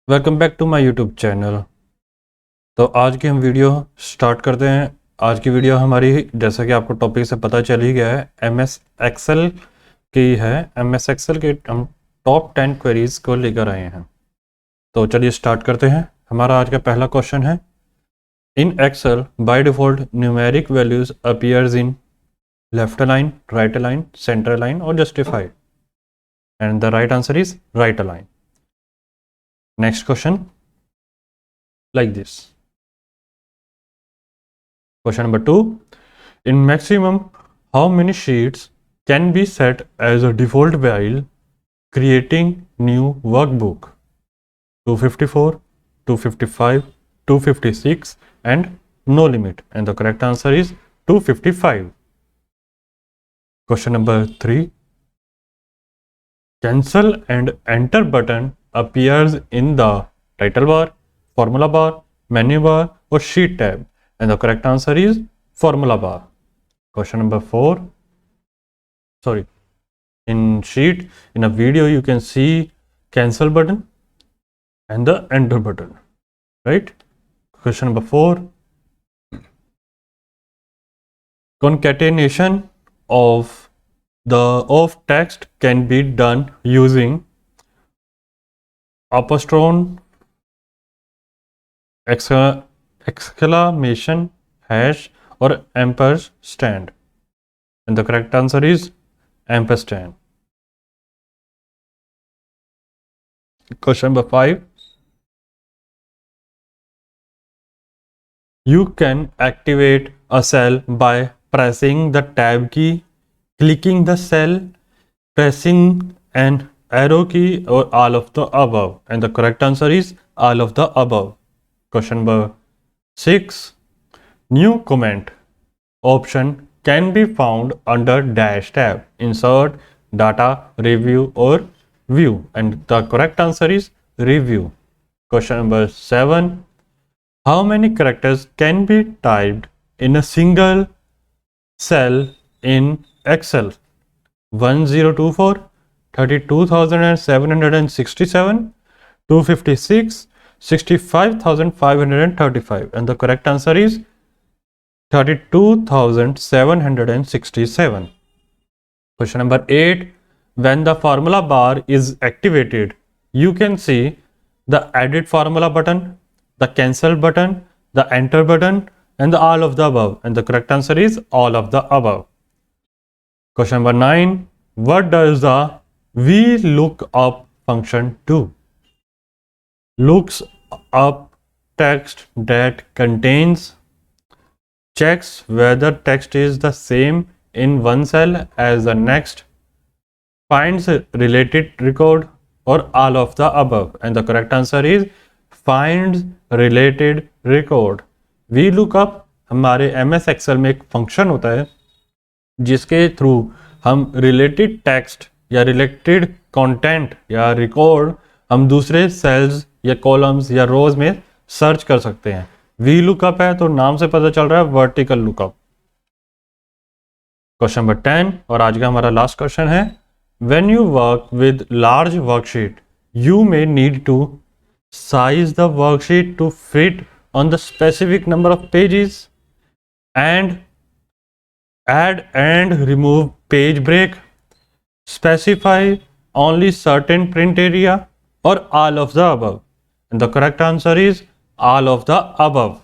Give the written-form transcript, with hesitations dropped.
Welcome back to my YouTube channel. तो आज की हम वीडियो स्टार्ट करते हैं। आज की वीडियो हमारी, जैसा कि आपको टॉपिक से पता चल ही गया है, एमएस एक्सेल की है। एमएस एक्सेल के हम टॉप 10 क्वेरीज को लेकर आए हैं। तो चलिए स्टार्ट करते हैं। हमारा आज का पहला क्वेश्चन है, in Excel by default numeric values appears in left align, right align, center align और justified, and the right answer is right align. Next question like this. Question number 2. In maximum, how many sheets can be set as a default while creating new workbook? 254, 255, 256 and no limit. And the correct answer is 255. Question number 3. Cancel and enter button appears in the title bar, formula bar, menu bar or sheet tab, and the correct answer is formula bar. Question number 4. Sorry, in sheet, in a video you can see cancel button and the enter button, right? Question number 4. Concatenation of text can be done using apostrophe, exclamation, hash or ampersand, and the correct answer is ampersand. Question number 5. You can activate a cell by pressing the tab key, clicking the cell, pressing an arrow key, or all of the above, and the correct answer is all of the above. Question number 6. New comment option can be found under dash tab, insert, data, review or view, and the correct answer is review. Question number 7. How many characters can be typed in a single cell in Excel? 1024, 32,767, 256, 65,535, and the correct answer is 32,767. Question number 8. When the formula bar is activated, you can see the edit formula button, the cancel button, the enter button, and the all of the above, and the correct answer is all of the above. Question number 9. What does the VLOOKUP function do? Looks up text that contains, checks whether text is the same in one cell as the next, finds related record, or all of the above, and the correct answer is finds related record. VLOOKUP हमारे MS Excel में एक function होता है जिसके through हम related text या related content या record हम दूसरे सेल्स या कॉलम्स या रोज में सर्च कर सकते हैं। VLOOKUP है तो नाम से पता चल रहा है वर्टिकल लुकअप। क्वेश्चन नंबर 10 और आज का हमारा लास्ट क्वेश्चन है, when you work with large worksheet you may need to size the worksheet to fit on the specific number of pages and add and remove page break, specify only certain print area, or all of the above, and the correct answer is all of the above.